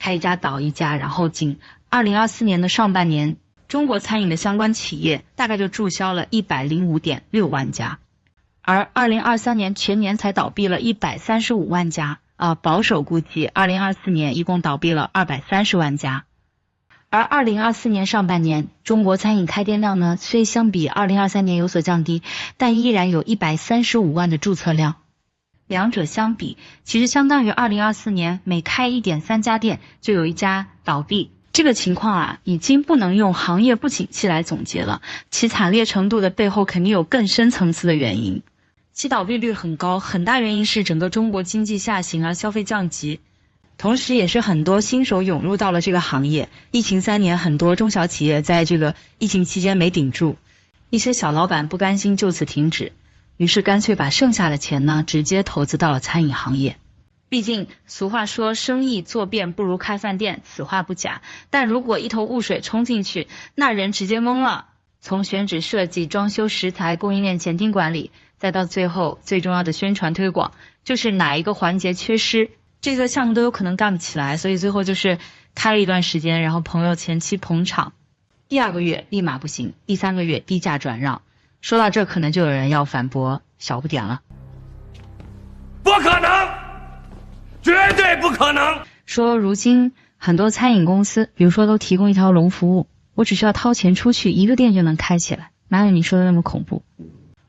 开一家倒一家，然后仅2024年的上半年，中国餐饮的相关企业大概就注销了105.6万家，而2023年全年才倒闭了135万家，保守估计2024年一共倒闭了230万家。而2024年上半年，中国餐饮开店量呢，虽相比2023年有所降低，但依然有135万的注册量。两者相比，其实相当于2024年每开1.3家店就有一家倒闭。这个情况已经不能用行业不景气来总结了，其惨烈程度的背后肯定有更深层次的原因。其倒闭率很高，很大原因是整个中国经济下行消费降级。同时也是很多新手涌入到了这个行业，疫情3年，很多中小企业在这个疫情期间没顶住，一些小老板不甘心就此停止，于是干脆把剩下的钱呢直接投资到了餐饮行业。毕竟俗话说生意做遍不如开饭店，此话不假，但如果一头雾水冲进去，那人直接懵了。从选址设计、装修、食材、供应链前厅管理，再到最后最重要的宣传推广，就是哪一个环节缺失，这个项目都有可能干不起来，所以最后就是开了一段时间，然后朋友前期捧场，第2个月立马不行，第3个月低价转让。说到这，可能就有人要反驳小不点了，不可能，绝对不可能。说如今很多餐饮公司，比如说都提供一条龙服务，我只需要掏钱出去，一个店就能开起来，哪有你说的那么恐怖。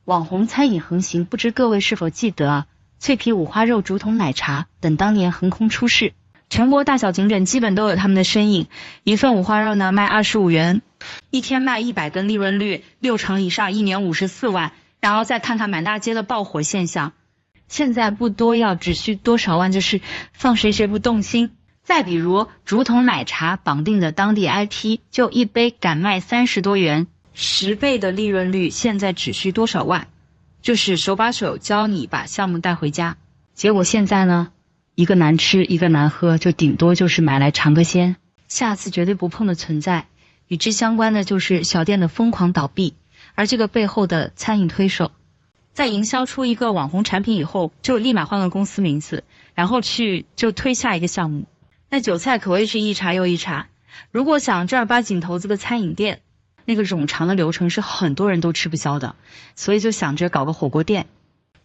网红餐饮横行，不知各位是否记得脆皮五花肉、竹筒奶茶等当年横空出世，全国大小景点基本都有他们的身影。一份五花肉呢卖25元，一天卖100根，利润率6成以上，一年54万。然后再看看满大街的爆火现象，现在不多要，只需多少万，就是放谁谁不动心。再比如竹筒奶茶绑定的当地 IP， 就一杯敢卖30多元，10倍的利润率，现在只需多少万，就是手把手教你把项目带回家。结果现在呢，一个难吃一个难喝，就顶多就是买来尝个鲜，下次绝对不碰的存在。与之相关的就是小店的疯狂倒闭，而这个背后的餐饮推手，在营销出一个网红产品以后，就立马换个公司名字，然后就推下一个项目。那韭菜可谓是一茬又一茬，如果想正儿八经投资个餐饮店，那个冗长的流程是很多人都吃不消的，所以就想着搞个火锅店，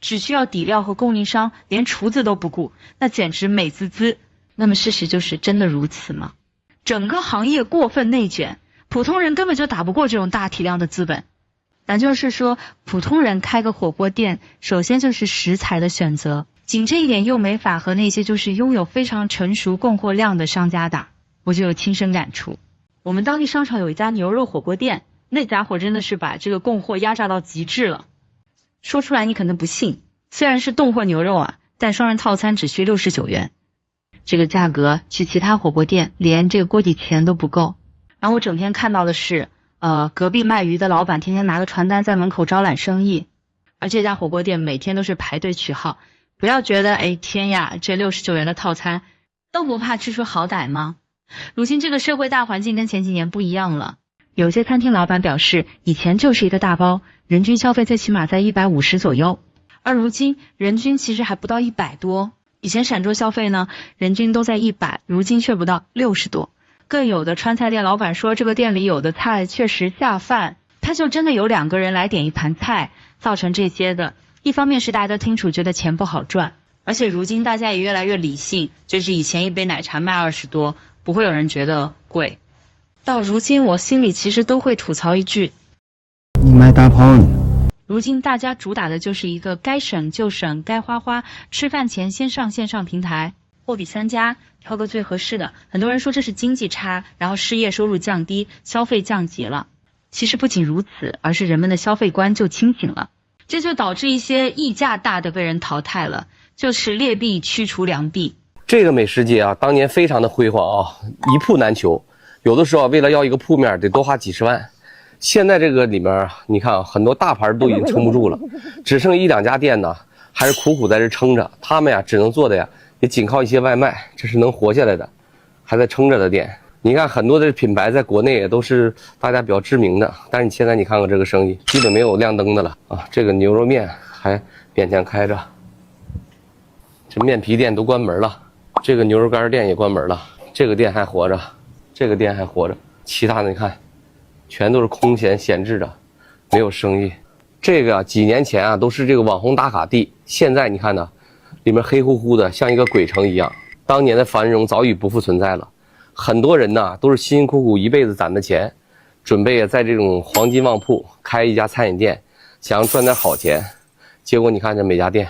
只需要底料和供应商，连厨子都不顾，那简直美滋滋。那么事实就是真的如此吗？整个行业过分内卷，普通人根本就打不过这种大体量的资本。咱就是说，普通人开个火锅店，首先就是食材的选择，仅这一点又没法和那些就是拥有非常成熟供货量的商家打，我就有亲身感触。我们当地商场有一家牛肉火锅店，那家伙真的是把这个供货压榨到极致了。说出来你可能不信，虽然是冻货牛肉但双人套餐只需69元，这个价格去其他火锅店连这个锅底钱都不够。然后我整天看到的是隔壁卖鱼的老板天天拿个传单在门口招揽生意，而这家火锅店每天都是排队取号。不要觉得天呀，这69元的套餐都不怕吃出好歹吗？如今这个社会大环境跟前几年不一样了，有些餐厅老板表示，以前就是一个大包，人均消费最起码在150左右，而如今人均其实还不到100多。以前闪桌消费呢，人均都在100，如今却不到60多。更有的川菜店老板说，这个店里有的菜确实下饭，他就真的有2个人来点一盘菜，造成这些的。一方面是大家都清楚觉得钱不好赚，而且如今大家也越来越理性，就是以前一杯奶茶卖20多，不会有人觉得贵。到如今我心里其实都会吐槽一句，你卖大炮呢。如今大家主打的就是一个该省就省，该花花，吃饭前先上线上平台，货比3家，挑个最合适的。很多人说这是经济差，然后失业收入降低，消费降级了。其实不仅如此，而是人们的消费观就清醒了，这就导致一些溢价大的被人淘汰了，就是劣币驱除良币。这个美食街当年非常的辉煌一铺难求，有的时候为了要一个铺面得多花几十万。现在这个里面你看很多大牌都已经撑不住了，只剩1-2家店呢，还是苦苦在这撑着。他们只能做的也仅靠一些外卖，这是能活下来的，还在撑着的店。你看很多的品牌在国内也都是大家比较知名的，但是你现在你看看这个生意，基本没有亮灯的了这个牛肉面还勉强开着，这面皮店都关门了，这个牛肉干店也关门了。这个店还活着，这个店还活着，其他的你看，全都是空闲闲置的，没有生意。这个几年前啊都是这个网红打卡地，现在你看呢，里面黑乎乎的，像一个鬼城一样。当年的繁荣早已不复存在了，很多人呢都是辛辛苦苦一辈子攒的钱，准备在这种黄金旺铺开一家餐饮店，想要赚点好钱，结果你看这每家店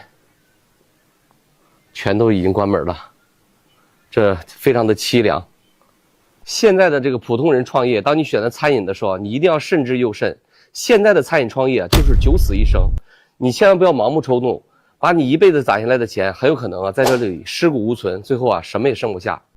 全都已经关门了，这非常的凄凉。现在的这个普通人创业，当你选择餐饮的时候，你一定要慎之又慎。现在的餐饮创业就是九死一生，你千万不要盲目冲动，把你一辈子攒下来的钱很有可能啊在这里尸骨无存，最后啊什么也剩不下。